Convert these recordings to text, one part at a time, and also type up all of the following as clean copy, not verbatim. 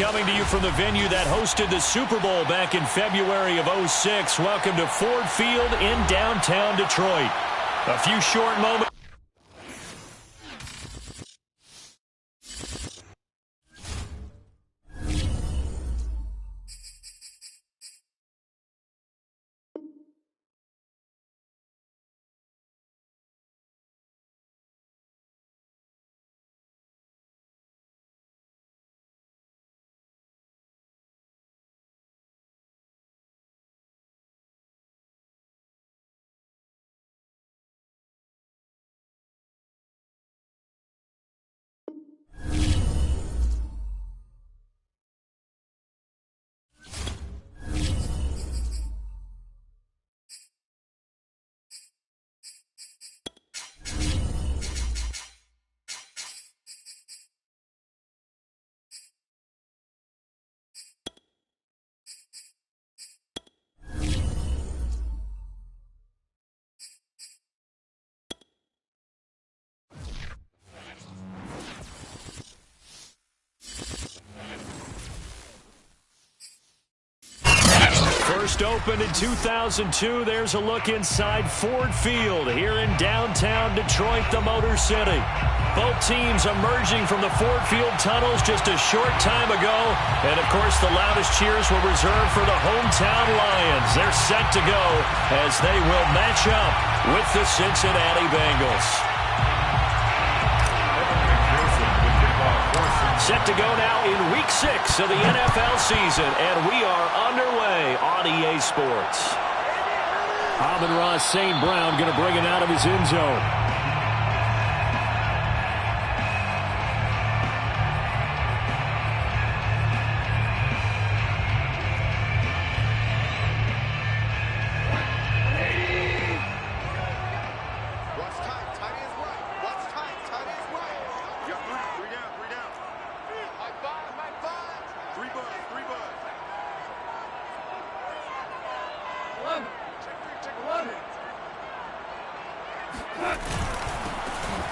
coming to you from the venue that hosted the Super Bowl back in February of '06. Welcome to Ford Field in downtown Detroit. A few short moments. First opened in 2002, there's a look inside Ford Field here in downtown Detroit, the Motor City. Both teams emerging from the Ford Field tunnels just a short time ago. And, of course, the loudest cheers were reserved for the hometown Lions. They're set to go as they will match up with the Cincinnati Bengals. Set to go now in Week 6 of the NFL season, and we are underway on EA Sports. Amon-Ra St. Brown going to bring it out of his end zone.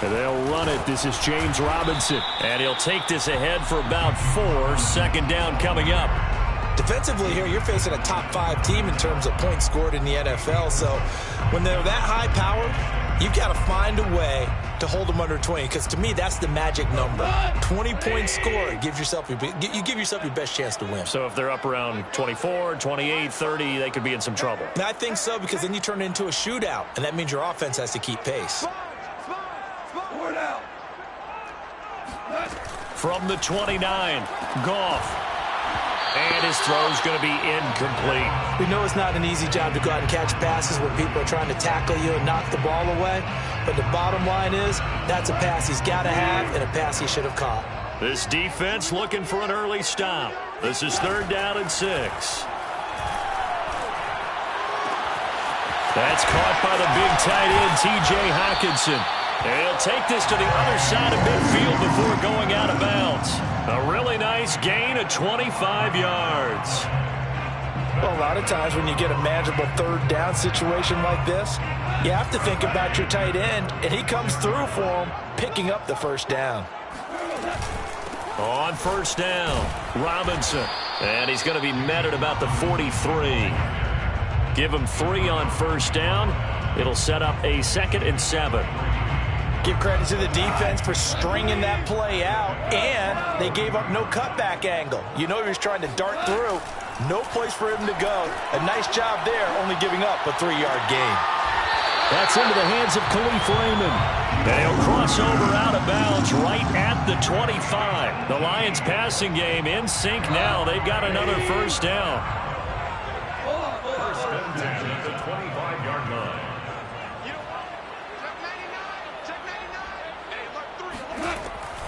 And they'll run it. This is James Robinson. And he'll take this ahead for about 4. Second down coming up. Defensively here, you're facing a top 5 team in terms of points scored in the NFL. So when they're that high powered, you've got to find a way to hold them under 20. Because to me, that's the magic number. 20-point score. You give yourself your best chance to win. So if they're up around 24, 28, 30, they could be in some trouble. And I think so, because then you turn it into a shootout. And that means your offense has to keep pace. From the 29, Goff. And his throw's going to be incomplete. We know it's not an easy job to go out and catch passes when people are trying to tackle you and knock the ball away. But the bottom line is, that's a pass he's got to have and a pass he should have caught. This defense looking for an early stop. This is 3rd down and 6. That's caught by the big tight end, T.J. Hockenson. And he'll take this to the other side of midfield before going out of bounds. A really nice gain of 25 yards. Well, a lot of times when you get a manageable 3rd down situation like this, you have to think about your tight end, and he comes through for him, picking up the 1st down. On 1st down, Robinson. And he's going to be met at about the 43. Give him 3 on 1st down. It'll set up a 2nd and 7. Give credit to the defense for stringing that play out, and they gave up no cutback angle. You know he was trying to dart through. No place for him to go. A nice job there, only giving up a 3-yard gain. That's into the hands of Khalif Raymond. They'll cross over out of bounds right at the 25. The Lions passing game in sync now. They've got another 1st down. First down at the 25-yard line.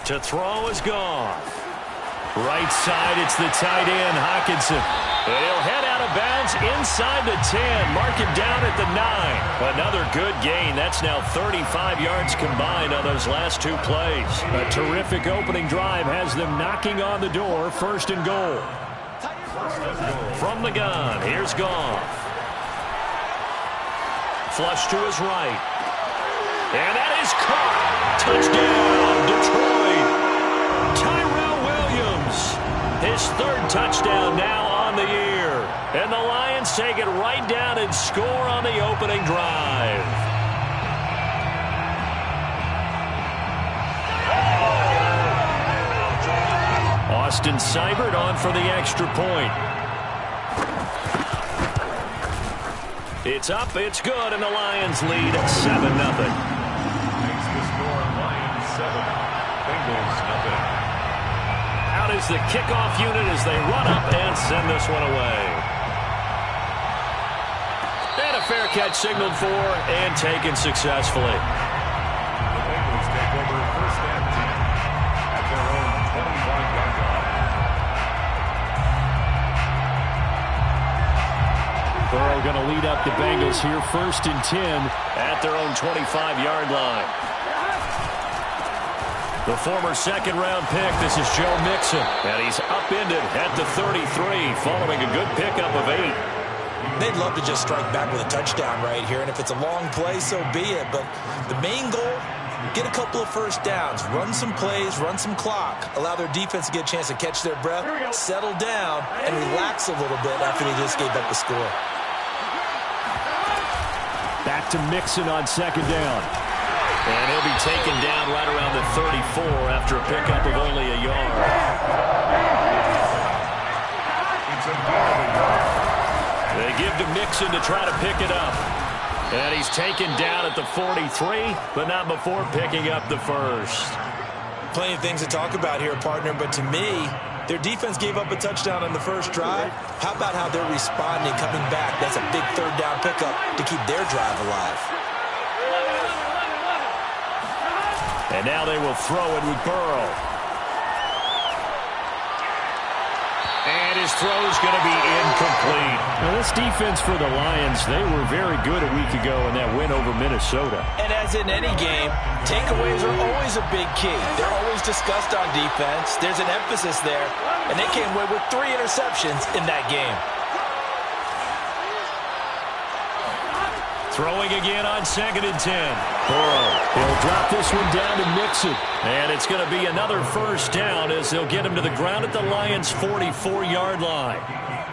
To throw is Goff. Right side, it's the tight end, Hockenson. And he'll head out of bounds inside the 10. Mark him down at the 9. Another good gain. That's now 35 yards combined on those last 2 plays. A terrific opening drive has them knocking on the door. 1st and goal. From the gun, here's Goff. Flush to his right. And that is caught. Touchdown, Detroit. Tyrell Williams. His his third touchdown now on the year. And the Lions take it right down and score on the opening drive. Austin Seibert on for the extra point. It's up, it's good, and the Lions lead 7-0. Makes the score Lions 7, Bengals nothing. Out is the kickoff unit as they run up and send this one away. And a fair catch signaled for and taken successfully. The Bengals take over first and 10 at their own 25-yard line. Burrow going to lead up the Bengals here, first and 10 at their own 25-yard line. The former second-round pick, this is Joe Mixon, and he's upended at the 33 following a good pickup of 8. They'd love to just strike back with a touchdown right here, and if it's a long play, so be it. But the main goal, get a couple of first downs, run some plays, run some clock, allow their defense to get a chance to catch their breath, settle down, and relax a little bit after they just gave up the score. Back to Mixon on second down. And he'll be taken down right around the 34 after a pickup of only a yard. It's a yard. They give to Mixon to try to pick it up. And he's taken down at the 43, but not before picking up the first. Plenty of things to talk about here, partner, but to me, their defense gave up a touchdown on the first drive. How about how they're responding, coming back? That's a big third down pickup to keep their drive alive. And now they will throw it with Burrow. And his throw is going to be incomplete. Now, this defense for the Lions, they were very good a week ago in that win over Minnesota. And as in any game, takeaways are always a big key. They're always discussed on defense. There's an emphasis there, and they came away with 3 interceptions in that game. Throwing again on second and 10. Burrow, he'll drop this one down to Mixon. And it's going to be another first down as they'll get him to the ground at the Lions' 44-yard line.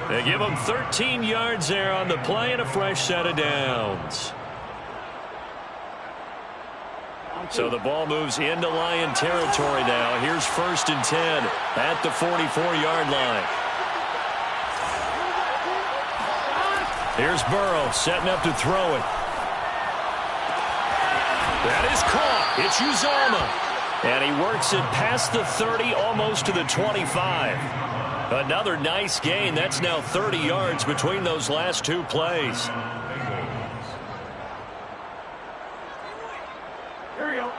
They give him 13 yards there on the play and a fresh set of downs. So the ball moves into Lion territory now. Here's first and 10 at the 44-yard line. Here's Burrow setting up to throw it. That is caught. It's Uzomah. And he works it past the 30, almost to the 25. Another nice gain. That's now 30 yards between those last 2 plays. Here we go.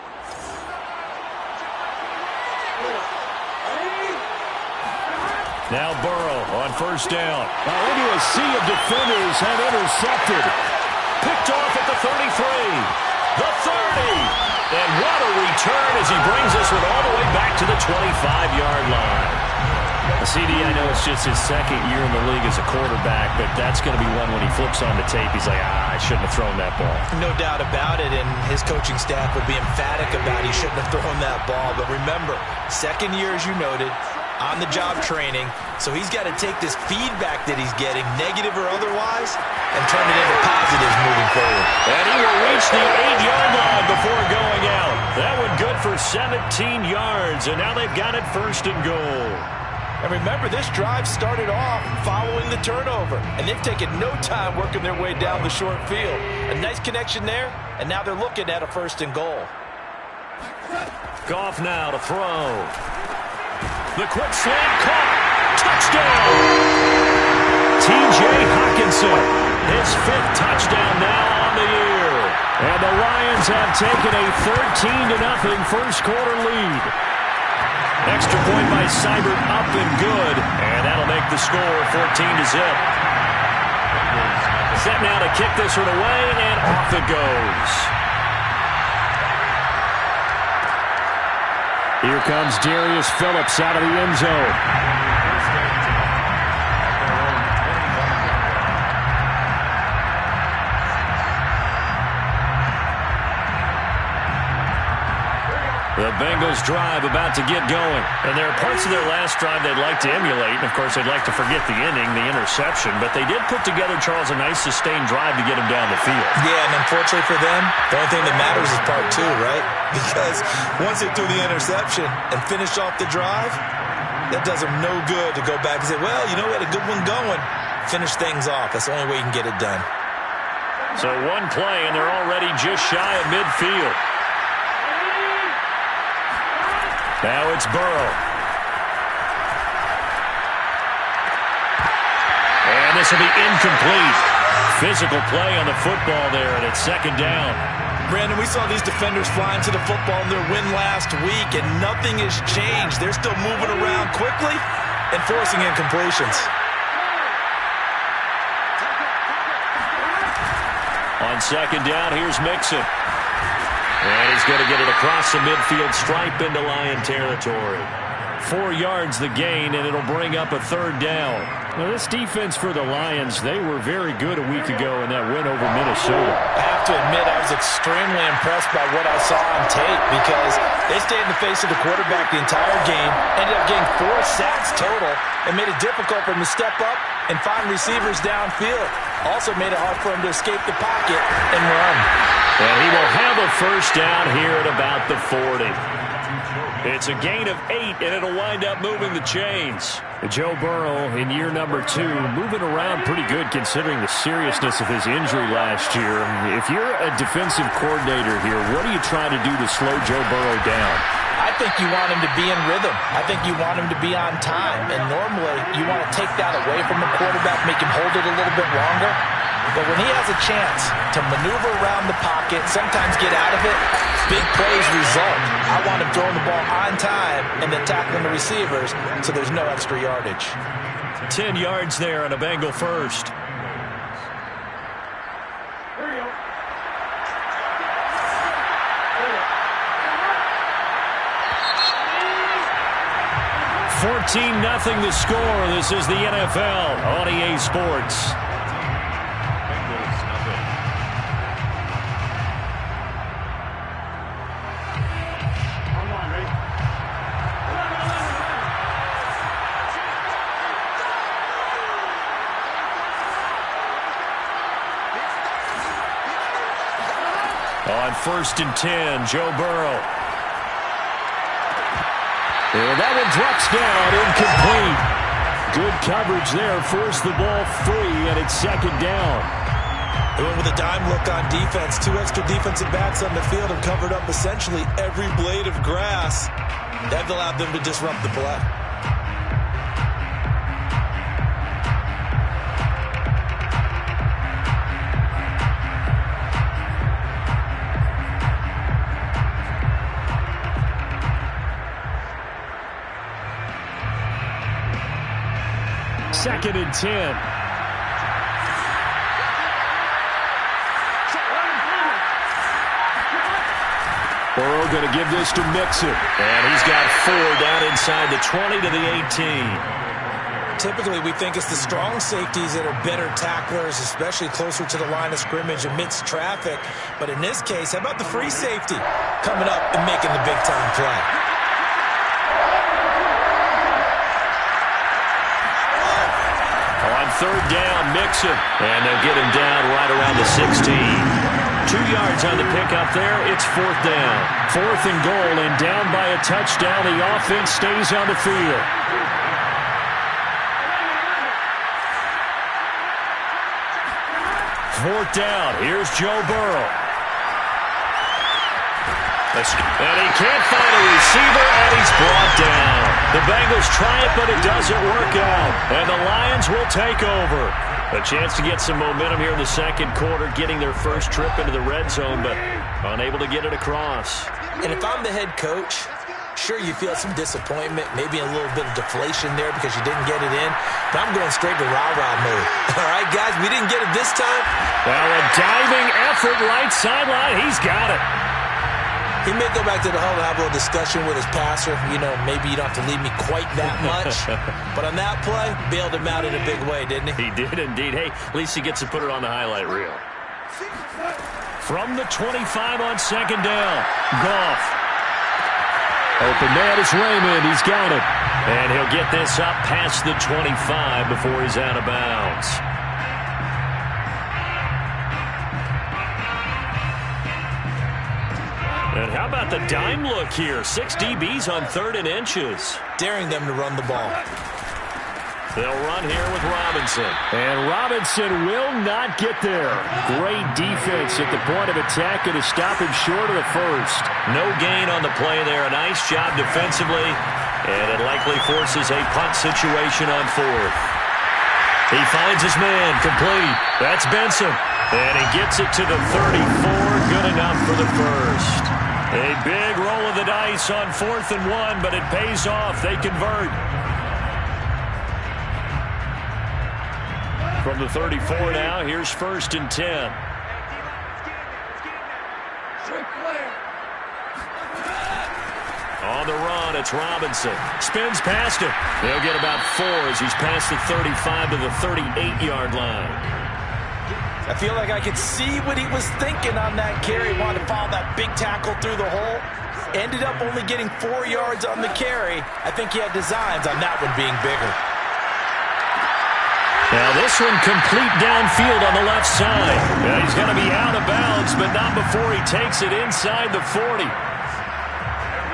Now Burrow on first down. Into a sea of defenders and intercepted. Picked off at the 33. The 30. And what a return as he brings this one all the way back to the 25-yard line. CD, I know it's just his second year in the league as a quarterback, but that's going to be one when he flips on the tape. He's like, I shouldn't have thrown that ball. No doubt about it, and his coaching staff will be emphatic about he shouldn't have thrown that ball. But remember, second year, as you noted, on-the-job training, so he's got to take this feedback that he's getting, negative or otherwise, and turn it into positives moving forward. And he will reach the 8-yard line before going out. That one good for 17 yards, and now they've got it first and goal. And remember, this drive started off following the turnover, and they've taken no time working their way down the short field. A nice connection there, and now they're looking at a first and goal. Goff now to throw. The quick slant caught. Touchdown! T.J. Hockenson, his 5th touchdown now on the year. And the Lions have taken a 13-0 first quarter lead. Extra point by Seibert, up and good. And that'll make the score 14-0. Set now to kick this one away, and off it goes. Here comes Darius Phillips out of the end zone. The Bengals drive about to get going. And there are parts of their last drive they'd like to emulate. And, of course, they'd like to forget the ending, the interception. But they did put together, Charles, a nice sustained drive to get them down the field. Yeah, and unfortunately for them, the only thing that matters is part two, right? Because once they threw the interception and finished off the drive, that does them no good to go back and say, well, you know, we had a good one going. Finish things off. That's the only way you can get it done. So one play, and they're already just shy of midfield. Now it's Burrow. And this will be incomplete. Physical play on the football there, and it's second down. Brandon, we saw these defenders flying to the football in their win last week, and nothing has changed. They're still moving around quickly and forcing incompletions. On second down, here's Mixon. And he's going to get it across the midfield stripe into Lion territory. 4 yards the gain, and it'll bring up a third down. Now, this defense for the Lions, they were very good a week ago in that win over Minnesota. I have to admit, I was extremely impressed by what I saw on tape because they stayed in the face of the quarterback the entire game, ended up getting 4 sacks total, and made it difficult for him to step up and find receivers downfield. Also made it hard for him to escape the pocket and run. And he will have a first down here at about the 40. It's a gain of 8, and it'll wind up moving the chains. Joe Burrow in year number 2, moving around pretty good considering the seriousness of his injury last year. If you're a defensive coordinator here, what are you trying to do to slow Joe Burrow down? I think you want him to be in rhythm. I think you want him to be on time. And normally, you want to take that away from the quarterback, make him hold it a little bit longer. But when he has a chance to maneuver around the pocket, sometimes get out of it, big plays result. I want him throwing the ball on time and then tackling the receivers so there's no extra yardage. 10 yards there on a Bengal first. Here you go. 14-0 the score. This is the NFL on EA Sports. On 1st and 10, Joe Burrow. And that one drops down, incomplete. Good coverage there, forced the ball free, and it's second down. They went with a dime look on defense. 2 extra defensive backs on the field and covered up essentially every blade of grass. That allowed them to disrupt the play. Second and 10. Burrow going to give this to Mixon. And he's got 4 down inside the 20 to the 18. Typically, we think it's the strong safeties that are better tacklers, especially closer to the line of scrimmage amidst traffic. But in this case, how about the free safety coming up and making the big-time play? On 3rd down, Mixon. And they'll get him down right around the 16. 2 yards on the pickup there. It's 4th down. 4th and goal, and down by a touchdown. The offense stays on the field. Fourth down. Here's Joe Burrow. And he can't find a receiver, and he's brought down. The Bengals try it, but it doesn't work out. And the Lions will take over. A chance to get some momentum here in the second quarter, getting their first trip into the red zone, but unable to get it across. And if I'm the head coach, sure, you feel some disappointment, maybe a little bit of deflation there because you didn't get it in. But I'm going straight to rah-rah mode. All right, guys, we didn't get it this time. Well, a diving effort right sideline. He's got it. He may go back to the huddle and have a little discussion with his passer. You know, maybe you don't have to leave me quite that much. But on that play, bailed him out in a big way, didn't he? He did indeed. Hey, at least he gets to put it on the highlight reel. From the 25 on 2nd down, Goff. Open man is Raymond. He's got it. And he'll get this up past the 25 before he's out of bounds. And how about the dime look here? 6 DBs on 3rd and inches. Daring them to run the ball. They'll run here with Robinson. And Robinson will not get there. Great defense at the point of attack and to stop him short of the first. No gain on the play there. A nice job defensively. And it likely forces a punt situation on 4th. He finds his man. Complete. That's Benson. And he gets it to the 34. Good enough for the first. A big roll of the dice on 4th and 1, but it pays off. They convert. From the 34 now, here's 1st and 10. On the run, it's Robinson. Spins past him. They'll get about 4 as he's past the 35 to the 38-yard line. I feel like I could see what he was thinking on that carry. Wanted to follow that big tackle through the hole. Ended up only getting 4 yards on the carry. I think he had designs on that one being bigger. Now this one complete downfield on the left side. He's going to be out of bounds, but not before he takes it inside the 40.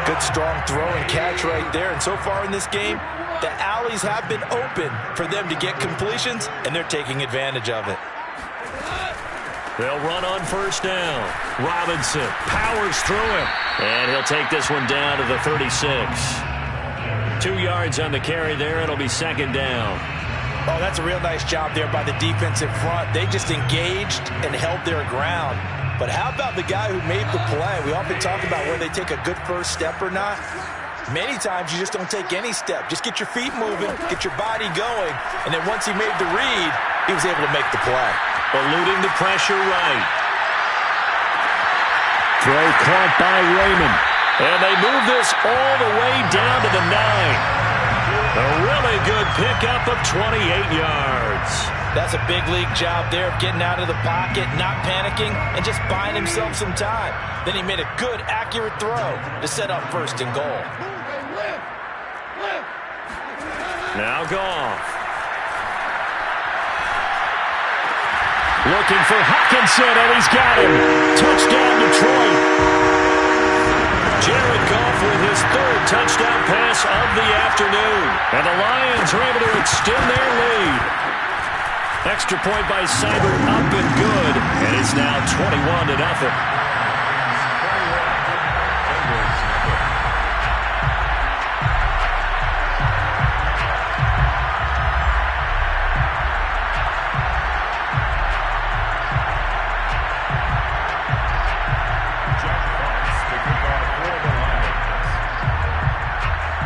Good strong throw and catch right there. And so far in this game, the alleys have been open for them to get completions, and they're taking advantage of it. They'll run on 1st down. Robinson powers through him. And he'll take this one down to the 36. 2 yards on the carry there. It'll be 2nd down. Oh, that's a real nice job there by the defensive front. They just engaged and held their ground. But how about the guy who made the play? We often talk about whether they take a good first step or not. Many times you just don't take any step. Just get your feet moving, get your body going, and then once he made the read, he was able to make the play. Eluding the pressure right. Throw caught by Raymond. And they move this all the way down to the 9. A really good pickup of 28 yards. That's a big league job there of getting out of the pocket, not panicking, and just buying himself some time. Then he made a good, accurate throw to set up 1st and goal. Now Goff. Looking for Hawkinson, and he's got him. Touchdown, Detroit. Jared Goff with his 3rd touchdown pass of the afternoon. And the Lions are able to extend their lead. Extra point by Seibert up and good. And it's now 21-0.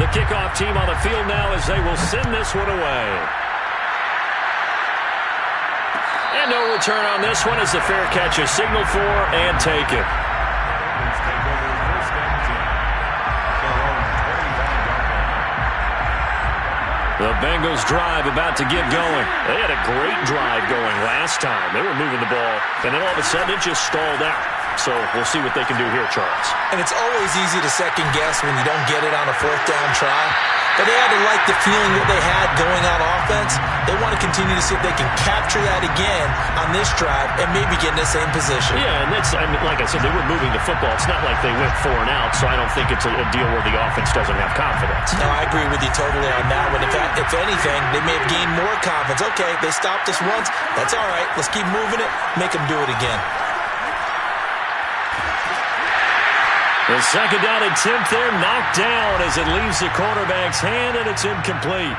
The kickoff team on the field now as they will send this one away. And no return on this one as the fair catch is signaled for and taken. The Bengals drive about to get going. They had a great drive going last time. They were moving the ball, and then all of a sudden it just stalled out. So we'll see what they can do here, Charles. And it's always easy to second guess when you don't get it on a 4th down try. But they had to like the feeling that they had going on offense. They want to continue to see if they can capture that again on this drive and maybe get in the same position. Yeah, and that's, I mean, like I said, they were moving the football. It's not like they went 4 and out, so I don't think it's a deal where the offense doesn't have confidence. No, I agree with you totally on that one. In fact, if anything, they may have gained more confidence. Okay, they stopped us once. That's all right. Let's keep moving it. Make them do it again. The 2nd down attempt there knocked down as it leaves the quarterback's hand, and it's incomplete.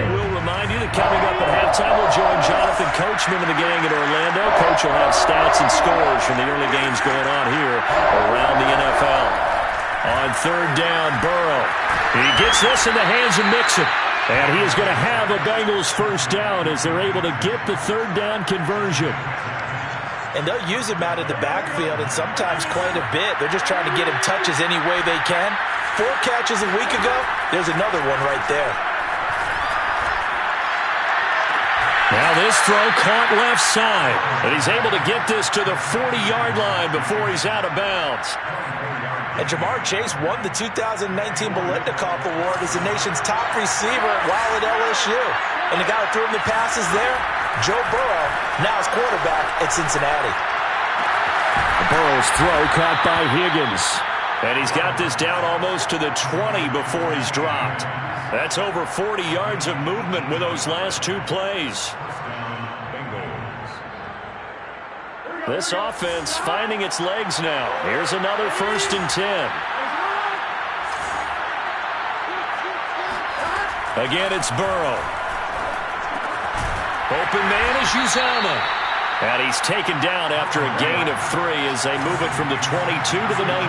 And we'll remind you that coming up at halftime, we'll join Jonathan Coachman and the gang in Orlando. Coach will have stats and scores from the early games going on here around the NFL. On 3rd down, Burrow. He gets this in the hands of Mixon. And he is going to have a Bengals 1st down as they're able to get the 3rd down conversion. And they'll use him out of the backfield, and sometimes quite a bit. They're just trying to get him touches any way they can. 4 catches a week ago, there's another one right there. Now this throw caught left side. And he's able to get this to the 40-yard line before he's out of bounds. And Jamar Chase won the 2019 Biletnikoff Award as the nation's top receiver while at LSU. And the guy who threw him the passes there, Joe Burrow, now his quarterback at Cincinnati. Burrow's throw caught by Higgins. And he's got this down almost to the 20 before he's dropped. That's over 40 yards of movement with those last two plays. This offense finding its legs now. Here's another 1st and 10. Again, it's Burrow. Open man is Uzomah. And he's taken down after a gain of 3 as they move it from the 22 to the 19.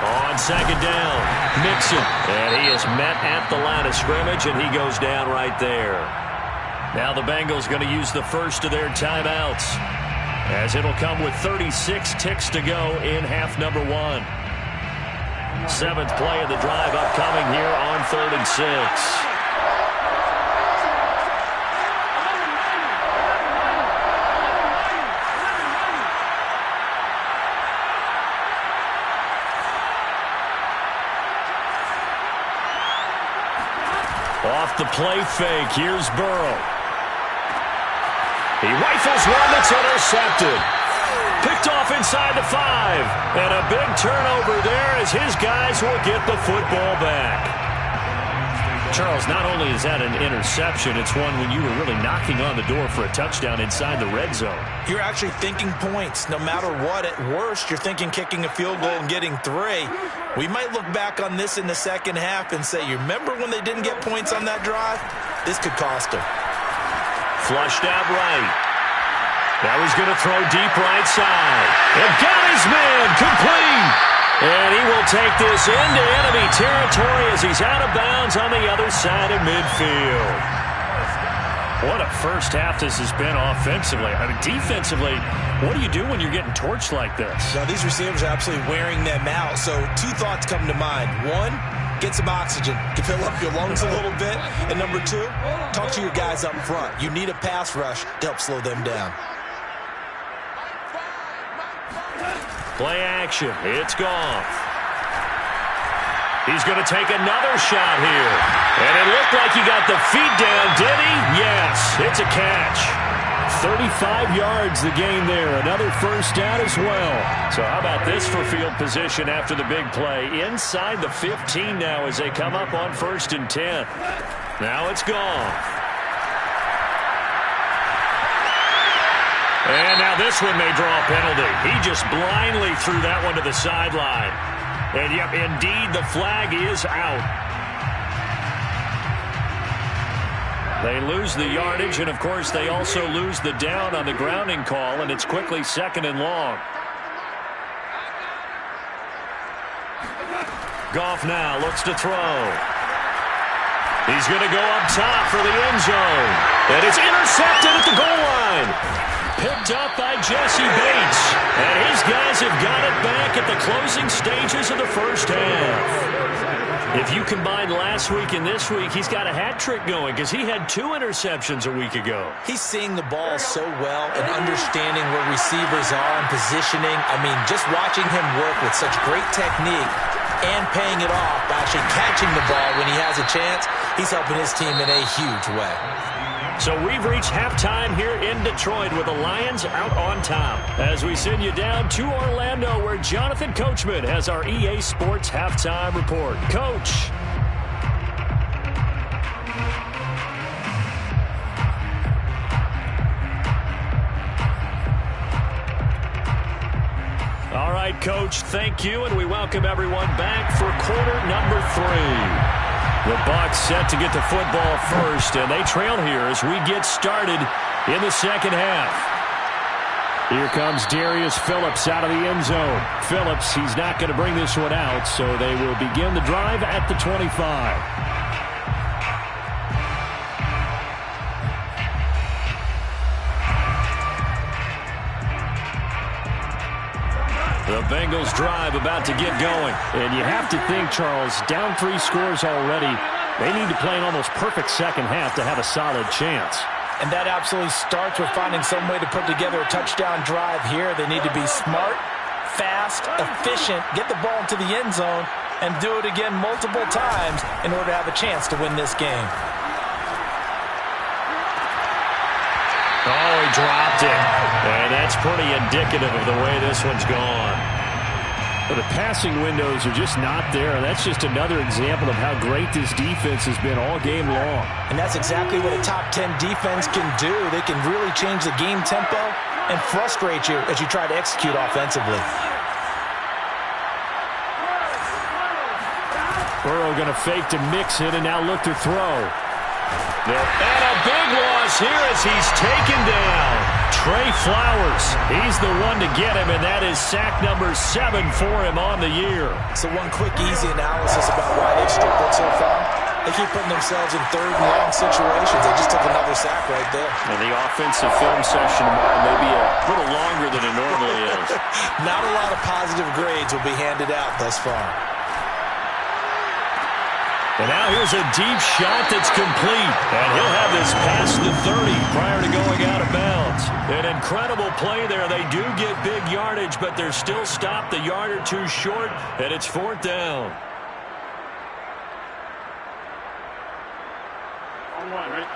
On 2nd down, Mixon. And he is met at the line of scrimmage, and he goes down right there. Now the Bengals going to use the first of their timeouts, as it'll come with 36 ticks to go in half number 1. 7th play of the drive upcoming here on 3rd and 6. Off the play fake, here's Burrow. He rifles one that's intercepted. Picked off inside the 5. And a big turnover there as his guys will get the football back. Charles, not only is that an interception, it's one when you were really knocking on the door for a touchdown inside the red zone. You're actually thinking points. No matter what, at worst, you're thinking kicking a field goal and getting 3. We might look back on this in the second half and say, you remember when they didn't get points on that drive? This could cost them. Flushed out right. Now he's going to throw deep right side. And got his man complete. And he will take this into enemy territory as he's out of bounds on the other side of midfield. What a first half this has been offensively. I mean, defensively, what do you do when you're getting torched like this? Now, these receivers are absolutely wearing them out. So 2 thoughts come to mind. 1, get some oxygen to fill up your lungs a little bit. And number 2, talk to your guys up front. You need a pass rush to help slow them down. Play action. It's Goff. He's going to take another shot here. And it looked like he got the feet down, did he? Yes, it's a catch. 35 yards the gain there. Another first down as well. So how about this for field position after the big play? Inside the 15 now as they come up on 1st and 10. Now it's Goff. And now this one may draw a penalty. He just blindly threw that one to the sideline. And yep, indeed, the flag is out. They lose the yardage, and of course they also lose the down on the grounding call, and it's quickly 2nd and long. Goff now looks to throw. He's going to go up top for the end zone. And it's intercepted at the goal line. Picked up by Jesse Bates. And his guys have got it back at the closing stages of the first half. If you combine last week and this week, he's got a hat trick going because he had 2 interceptions a week ago. He's seeing the ball so well and understanding where receivers are and positioning. I mean, just watching him work with such great technique and paying it off by actually catching the ball when he has a chance, he's helping his team in a huge way. So we've reached halftime here in Detroit with the Lions out on top. As we send you down to Orlando where Jonathan Coachman has our EA Sports halftime report. Coach. All right, Coach, thank you, and we welcome everyone back for quarter number 3. The Bucs set to get the football first, and they trail here as we get started in the second half. Here comes Darius Phillips out of the end zone. Phillips, he's not going to bring this one out, so they will begin the drive at the 25. The Bengals drive about to get going. And you have to think, Charles, down 3 scores already. They need to play an almost perfect second half to have a solid chance. And that absolutely starts with finding some way to put together a touchdown drive here. They need to be smart, fast, efficient, get the ball into the end zone, and do it again multiple times in order to have a chance to win this game. Oh, he dropped it. And that's pretty indicative of the way this one's gone. Well, the passing windows are just not there. And that's just another example of how great this defense has been all game long. And that's exactly what a top 10 defense can do. They can really change the game tempo and frustrate you as you try to execute offensively. Burrow going to fake to mix it and now look to throw. And a big loss here as he's taken down. Trey Flowers, he's the one to get him, and that is sack number 7 for him on the year. So one quick, easy analysis about why they've struggled so far. They keep putting themselves in third and long situations. They just took another sack right there. And the offensive film session tomorrow may be a little longer than it normally is. Not a lot of positive grades will be handed out thus far. And now here's a deep shot that's complete. And he'll have this past the 30 prior to going out of bounds. An incredible play there. They do get big yardage, but they're still stopped a yard or two short, and it's 4th down. On one, right?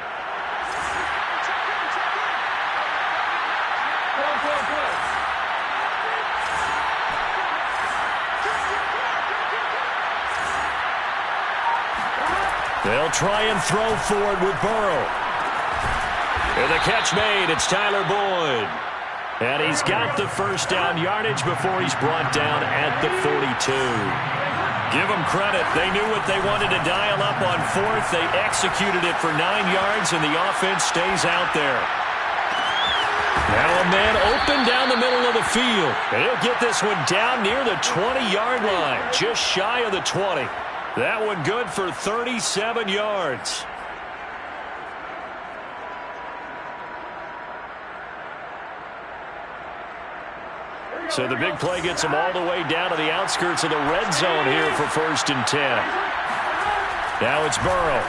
They'll try and throw forward with Burrow. And the catch made. It's Tyler Boyd. And he's got the first down yardage before he's brought down at the 42. Give them credit. They knew what they wanted to dial up on 4th. They executed it for 9 yards, and the offense stays out there. Now a man open down the middle of the field. And he'll get this one down near the 20-yard line, just shy of the 20. That one good for 37 yards. So the big play gets him all the way down to the outskirts of the red zone here for 1st and 10. Now it's Burrow.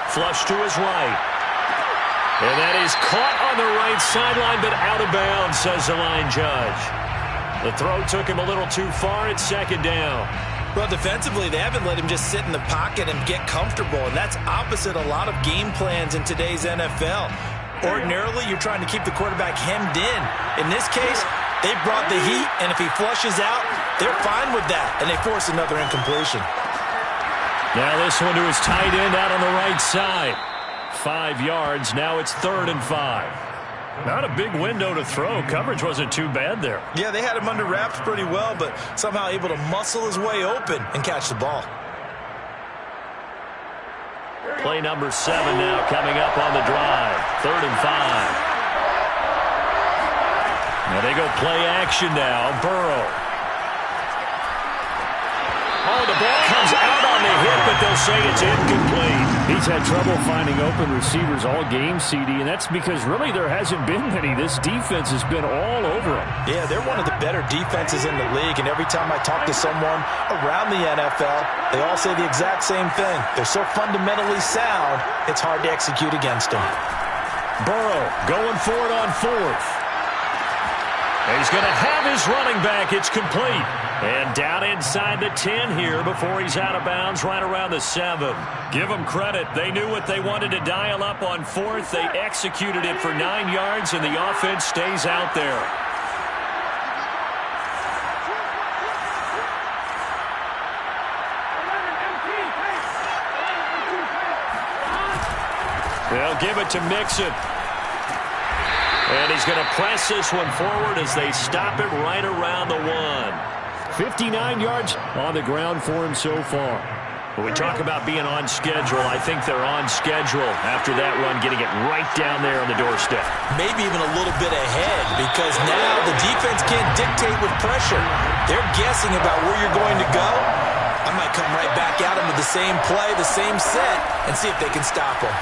Flush to his right. And that is caught on the right sideline, but out of bounds, says the line judge. The throw took him a little too far. It's 2nd down. Well, defensively, they haven't let him just sit in the pocket and get comfortable, and that's opposite a lot of game plans in today's NFL. Ordinarily, you're trying to keep the quarterback hemmed in. In this case, they brought the heat, and if he flushes out, they're fine with that, and they force another incompletion. Now this one to his tight end out on the right side. 5 yards. Now it's 3rd and 5. Not a big window to throw. Coverage wasn't too bad there. Yeah, they had him under wraps pretty well, but somehow able to muscle his way open and catch the ball. Play number 7 now coming up on the drive. 3rd and 5. Now they go play action now. Burrow. Oh, the ball comes out on the hit, but they'll say it's incomplete. He's had trouble finding open receivers all game, CD, and that's because really there hasn't been many. This defense has been all over him. Yeah, they're one of the better defenses in the league, and every time I talk to someone around the NFL, they all say the exact same thing. They're so fundamentally sound, it's hard to execute against them. Burrow going for it on 4th. He's going to have his running back. It's complete. And down inside the 10 here before he's out of bounds right around the 7. Give them credit. They knew what they wanted to dial up on 4th. They executed it for 9 yards, and the offense stays out there. They'll give it to Mixon. And he's going to press this one forward as they stop it right around the 1. 59 yards on the ground for him so far. When we talk about being on schedule, I think they're on schedule after that run, getting it right down there on the doorstep. Maybe even a little bit ahead, because now the defense can't dictate with pressure. They're guessing about where you're going to go. I might come right back at them with the same play, the same set, and see if they can stop them.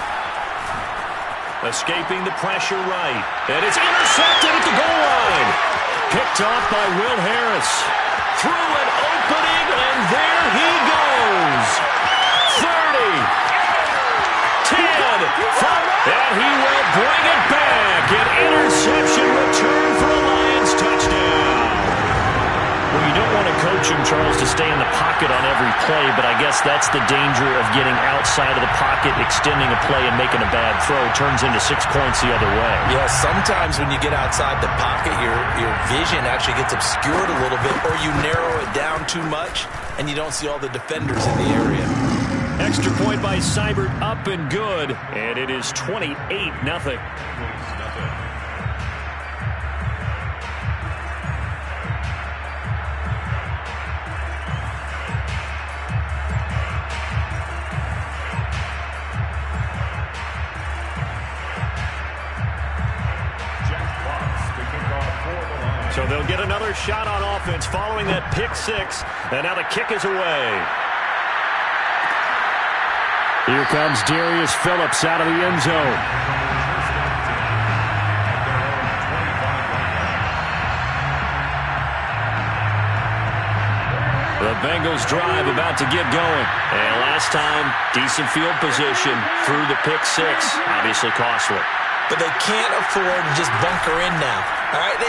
Escaping the pressure right. And it's intercepted at the goal line. Picked off by Will Harris. Through an opening, and there he goes. And he will bring it back. An interception return for a Lions touchdown. Well, you don't want to coach him, Charles, to stay in the pocket on every play, but I guess that's the danger of getting outside of the pocket, extending a play, and making a bad throw. Turns into 6 points the other way. Yeah, sometimes when you get outside the pocket, your vision actually gets obscured a little bit, or you narrow it down too much, and you don't see all the defenders in the area. Extra point by Seibert, up and good, and it is 28-0. So they'll get another shot on offense following that pick six, and now the kick is away. Here comes Darius Phillips out of the end zone. The Bengals drive about to get going. And last time, decent field position through the pick six. Obviously costly. But they can't afford to just bunker in now. All right,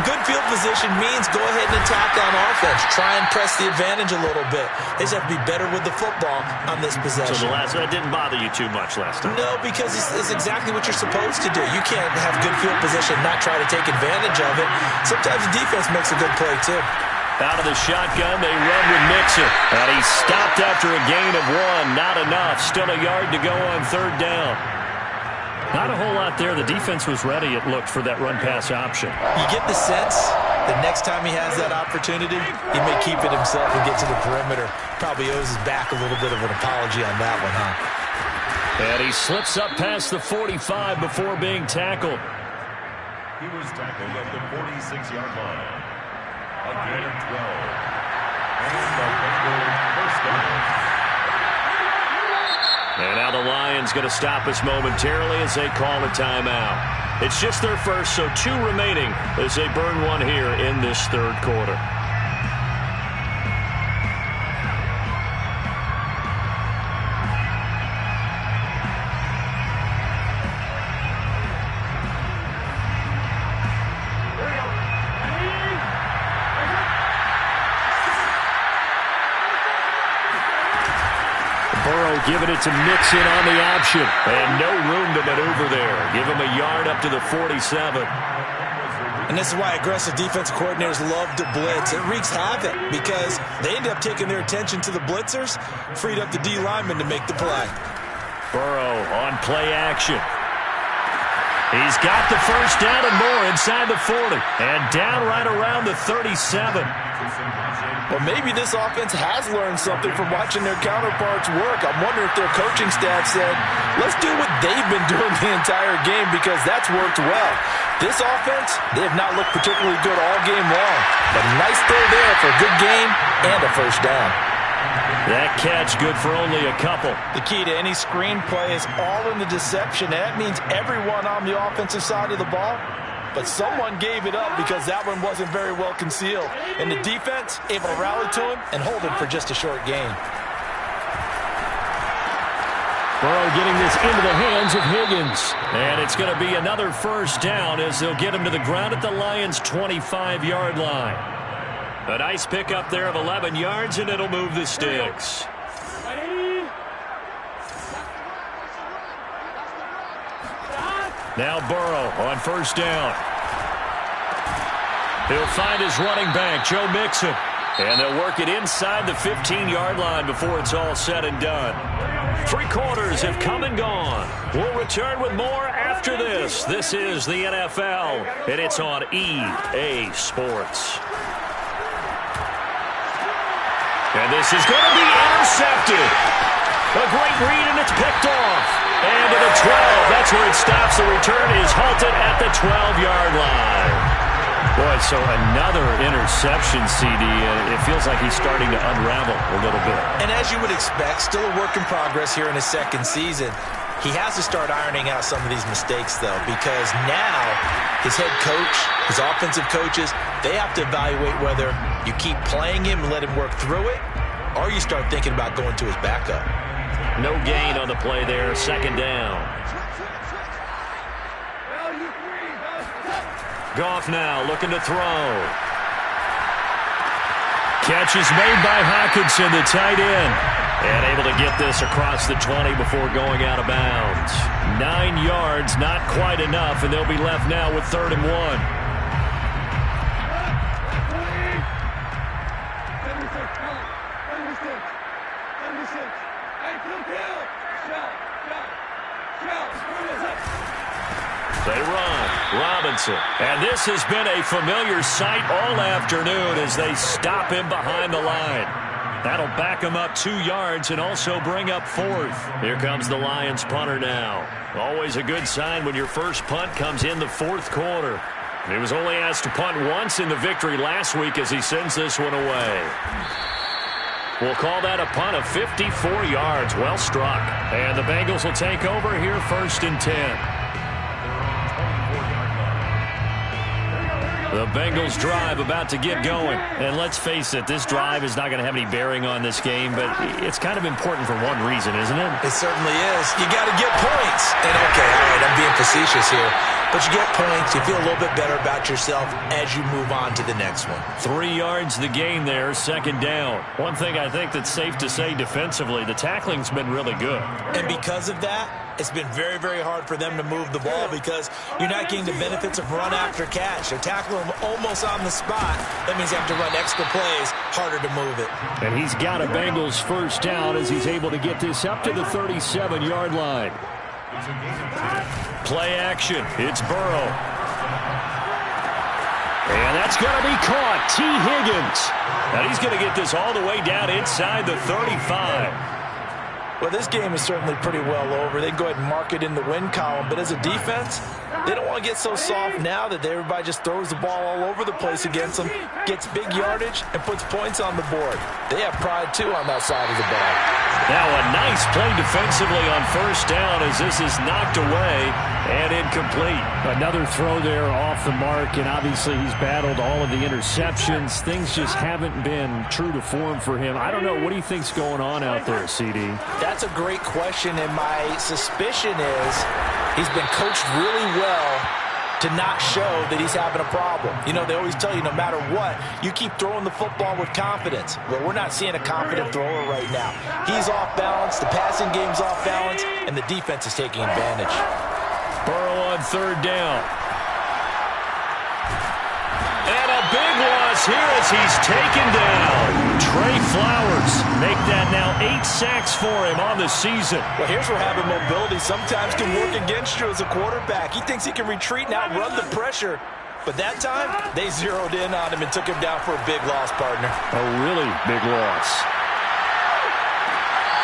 good field position means go ahead and attack on offense. Try and press the advantage a little bit. They just have to be better with the football on this possession. So that didn't bother you too much last time? No, because it's exactly what you're supposed to do. You can't have good field position and not try to take advantage of it. Sometimes the defense makes a good play, too. Out of the shotgun, they run with Mixon. And he stopped after a gain of 1. Not enough. Still a yard to go on third down. Not a whole lot there. The defense was ready, it looked, for that run-pass option. You get the sense that next time he has that opportunity, he may keep it himself and get to the perimeter. Probably owes his back a little bit of an apology on that one, huh? And he slips up past the 45 before being tackled. He was tackled at the 46-yard line. A gain of 12. And the Bengals first down. And now the Lions going to stop us momentarily as they call a timeout. It's just their first, so 2 remaining as they burn one here in this third quarter. Giving it to Mixon on the option. And no room to maneuver there. Give him a yard up to the 47. And this is why aggressive defensive coordinators love to blitz. It wreaks havoc because they end up taking their attention to the blitzers, freed up the D lineman to make the play. Burrow on play action. He's got the first down and more inside the 40. And down right around the 37. Well, maybe this offense has learned something from watching their counterparts work. I'm wondering if their coaching staff said, let's do what they've been doing the entire game because that's worked well. This offense, they have not looked particularly good all game long. But nice throw there for a good game and a first down. That catch good for only a couple. The key to any screen play is all in the deception. That means everyone on the offensive side of the ball. But someone gave it up because that one wasn't very well concealed. And the defense able to rally to him and hold him for just a short gain. Burrow getting this into the hands of Higgins. And it's going to be another first down as they'll get him to the ground at the Lions' 25-yard line. A nice pickup there of 11 yards, and it'll move the sticks. Now Burrow on first down. He'll find his running back, Joe Mixon. And they'll work it inside the 15-yard line before it's all said and done. 3 quarters have come and gone. We'll return with more after this. This is the NFL, and it's on EA Sports. And this is going to be intercepted. A great read, and it's picked off. And to the 12. That's where it stops. The return is halted at the 12-yard line. Boy, so another interception, CD, and it feels like he's starting to unravel a little bit. And as you would expect, still a work in progress here in his second season. He has to start ironing out some of these mistakes, though, because now his head coach, his offensive coaches, they have to evaluate whether you keep playing him and let him work through it, or you start thinking about going to his backup. No gain on the play there. Second down. Goff now looking to throw. Catch is made by Hockenson, the tight end. And able to get this across the 20 before going out of bounds. 9 yards, not quite enough, and they'll be left now with 3rd and 1. They run. Robinson. And this has been a familiar sight all afternoon as they stop him behind the line. That'll back him up 2 yards and also bring up 4th. Here comes the Lions punter now. Always a good sign when your first punt comes in the 4th quarter. He was only asked to punt once in the victory last week as he sends this one away. We'll call that a punt of 54 yards. Well struck. And the Bengals will take over here 1st and 10. The Bengals drive about to get going. And let's face it, this drive is not going to have any bearing on this game, but it's kind of important for one reason, isn't it? It certainly is. You got to get points. And okay, all right, I'm being facetious here. But you get points, you feel a little bit better about yourself as you move on to the next one. 3 yards the gain there, 2nd down. One thing I think that's safe to say defensively, the tackling's been really good. And because of that, it's been very, very hard for them to move the ball because you're not getting the benefits of run after catch. They tackle him almost on the spot. That means you have to run extra plays, harder to move it. And he's got a Bengals 1st down as he's able to get this up to the 37-yard line. Play action. It's Burrow. And that's going to be caught. T. Higgins. And he's going to get this all the way down inside the 35. Well, this game is certainly pretty well over. They can go ahead and mark it in the win column. But as a defense, they don't want to get so soft now that everybody just throws the ball all over the place against them, gets big yardage, and puts points on the board. They have pride, too, on that side of the ball. Now a nice play defensively on 1st down as this is knocked away and incomplete. Another throw there off the mark, and obviously he's battled all of the interceptions. Things just haven't been true to form for him. I don't know. What do you think's going on out there, CD? That's a great question, and my suspicion is he's been coached really well to not show that he's having a problem. You know, they always tell you no matter what, you keep throwing the football with confidence. Well, we're not seeing a confident thrower right now. He's off balance, the passing game's off balance, and the defense is taking advantage. Burrow on 3rd down. And a big loss here as he's taken down. Trey Flowers make that now 8 sacks for him on the season. Well, here's where having mobility sometimes can work against you as a quarterback. He thinks he can retreat and outrun the pressure. But that time, they zeroed in on him and took him down for a big loss, partner. A really big loss.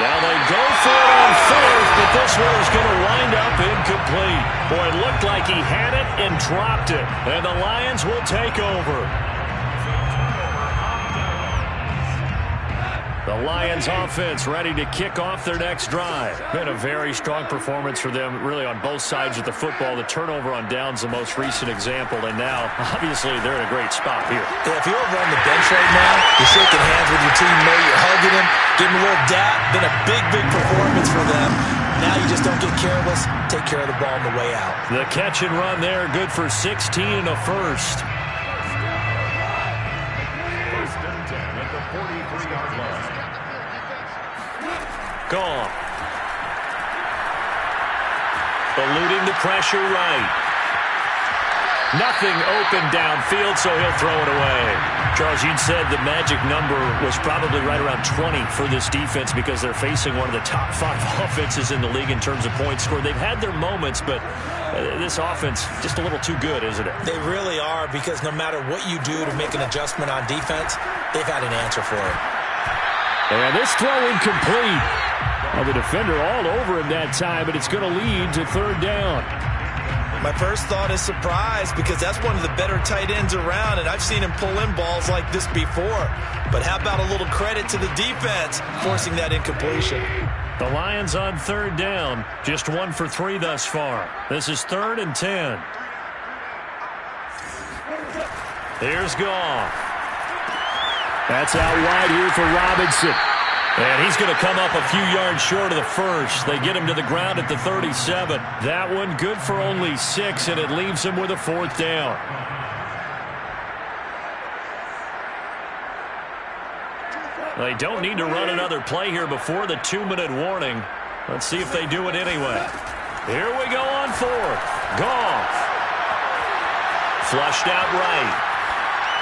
Now they go for it on 4th, but this one is going to wind up incomplete. Boy, it looked like he had it and dropped it. And the Lions will take over. The Lions offense ready to kick off their next drive. Been a very strong performance for them, really on both sides of the football. The turnover on downs, the most recent example, and now, obviously, they're in a great spot here. Yeah, if you're over on the bench right now, you're shaking hands with your teammate, you're hugging him, giving him a little dap. Been a big, big performance for them. Now you just don't get careless. Take care of the ball on the way out. The catch and run there, good for 16 and a 1st. Gone. Eluding the pressure right. Nothing open downfield, so he'll throw it away. Charles, you'd said the magic number was probably right around 20 for this defense because they're facing one of the top 5 offenses in the league in terms of points scored. They've had their moments, but this offense just a little too good, isn't it? They really are, because no matter what you do to make an adjustment on defense, they've had an answer for it. And this throw incomplete. Well, the defender all over him that time, but it's going to lead to 3rd down. My first thought is surprise, because that's one of the better tight ends around, and I've seen him pull in balls like this before. But how about a little credit to the defense forcing that incompletion? The Lions on 3rd down, just 1 for 3 thus far. This is 3rd and 10. Here's Goff. That's out wide here for Robinson. And he's going to come up a few yards short of the 1st. They get him to the ground at the 37. That one good for only 6, and it leaves him with a 4th down. They don't need to run another play here before the 2-minute warning. Let's see if they do it anyway. Here we go on fourth. Goff. Flushed out right.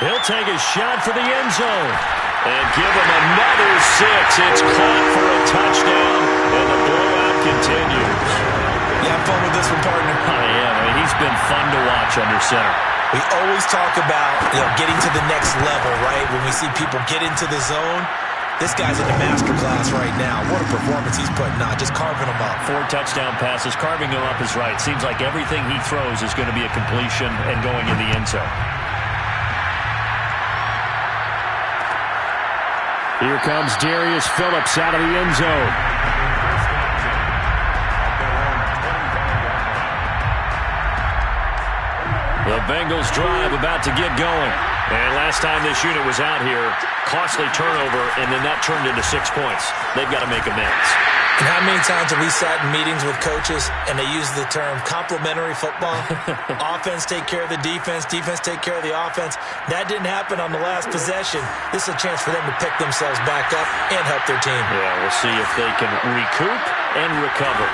He'll take a shot for the end zone. And give him another 6. It's caught for a touchdown, and the blowout continues. You have fun with this one, partner? I am. I mean, he's been fun to watch under center. We always talk about, getting to the next level, right? When we see people get into the zone, this guy's in the master class right now. What a performance he's putting on, just carving them up. 4 touchdown passes. Carving him up is right. Seems like everything he throws is going to be a completion and going in the end zone. Here comes Darius Phillips out of the end zone. The Bengals drive about to get going. And last time this unit was out here, costly turnover, and then that turned into 6 points. They've got to make amends. And how many times have we sat in meetings with coaches and they use the term complementary football? Offense take care of the defense, defense take care of the offense. That didn't happen on the last possession. This is a chance for them to pick themselves back up and help their team. Yeah, we'll see if they can recoup and recover.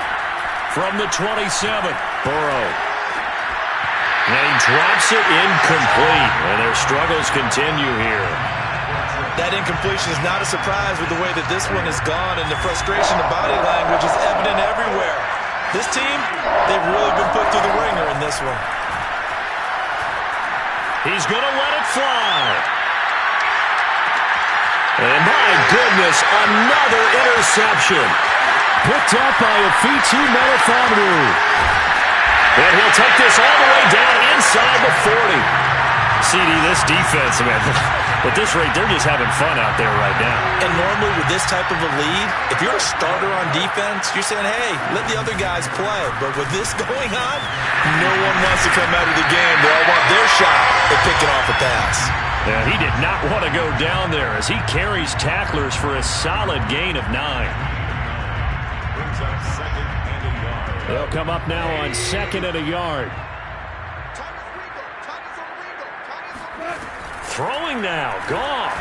From the 27, Burrow. And he drops it incomplete, and their struggles continue here. That incompletion is not a surprise with the way that this one has gone, and the frustration, the body language is evident everywhere. This team, they've really been put through the ringer in this one. He's going to let it fly. And my goodness, another interception. Picked up by Afitu Melifonwu. And he'll take this all the way down inside the 40. CD, this defense, man, at this rate, they're just having fun out there right now. And normally with this type of a lead, if you're a starter on defense, you're saying, hey, let the other guys play. But with this going on, no one wants to come out of the game. They all want their shot at picking off a pass. Yeah, he did not want to go down there as he carries tacklers for a solid gain of 9. Brings up 2nd and a yard. They'll come up now on 2nd and a yard. Throwing now, Goff.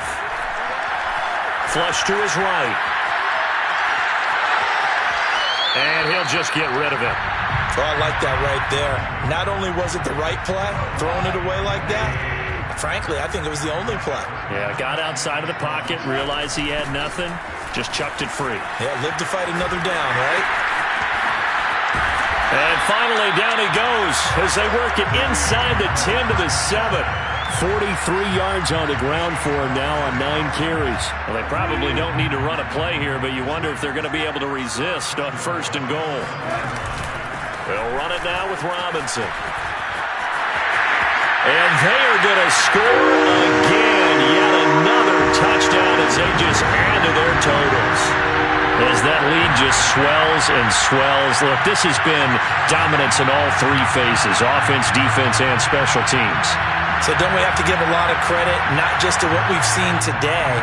Flush to his right. And he'll just get rid of it. Oh, I like that right there. Not only was it the right play, throwing it away like that, frankly, I think it was the only play. Yeah, got outside of the pocket, realized he had nothing, just chucked it free. Yeah, live to fight another down, right? And finally, down he goes as they work it inside the 10 to the 7. 43 yards on the ground for him now on 9 carries. Well, they probably don't need to run a play here, but you wonder if they're going to be able to resist on 1st and goal. They'll run it now with Robinson. And they are going to score again. Yet another touchdown as they just add to their totals. As that lead just swells and swells. Look, this has been dominance in all 3 phases, offense, defense, and special teams. So don't we have to give a lot of credit, not just to what we've seen today,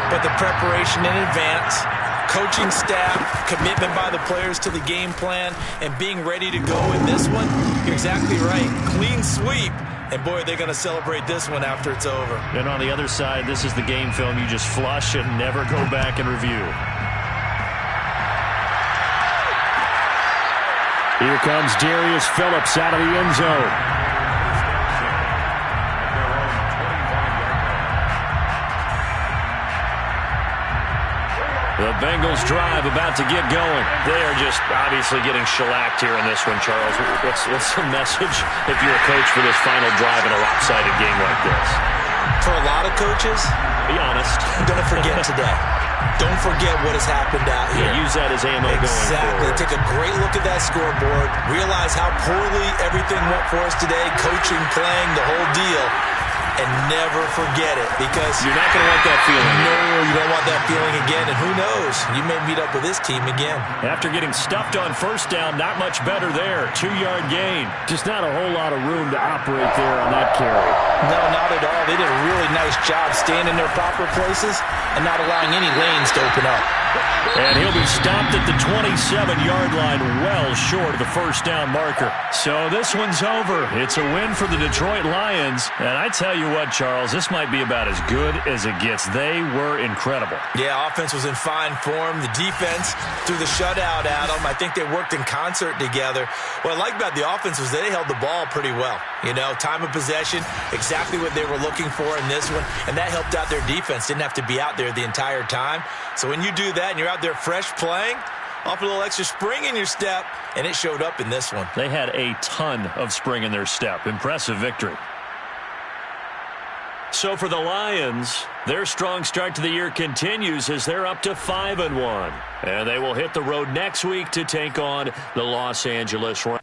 but the preparation in advance, coaching staff, commitment by the players to the game plan, and being ready to go in this one? You're exactly right. Clean sweep. And, boy, they're going to celebrate this one after it's over. And on the other side, this is the game film you just flush and never go back and review. Here comes Darius Phillips out of the end zone. The Bengals drive about to get going. They are just obviously getting shellacked here in this one, Charles. What's the message if you're a coach for this final drive in a lopsided game like this? For a lot of coaches, be honest. Don't forget today. Don't forget what has happened out here. Yeah, use that as ammo going forward. Take a great look at that scoreboard. Realize how poorly everything went for us today. Coaching, playing, the whole deal. And never forget it, because you're not going to want that feeling. No, you don't want that feeling again. And who knows? You may meet up with this team again. After getting stuffed on 1st down, not much better there. 2-yard gain. Just not a whole lot of room to operate there on that carry. No, not at all. They did a really nice job staying in their proper places and not allowing any lanes to open up. And he'll be stopped at the 27-yard line, well short of the first down marker. So this one's over. It's a win for the Detroit Lions. And I tell you what, Charles, this might be about as good as it gets. They were incredible. Yeah, offense was in fine form. The defense threw the shutout at them. I think they worked in concert together. What I like about the offense was they held the ball pretty well. You know, time of possession, exactly what they were looking for in this one. And that helped out their defense. Didn't have to be out there the entire time. So when you do that and you're out there fresh playing, off a little extra spring in your step, and it showed up in this one. They had a ton of spring in their step. Impressive victory. So for the Lions, their strong start to the year continues as they're up to 5-1. And they will hit the road next week to take on the Los Angeles Rams.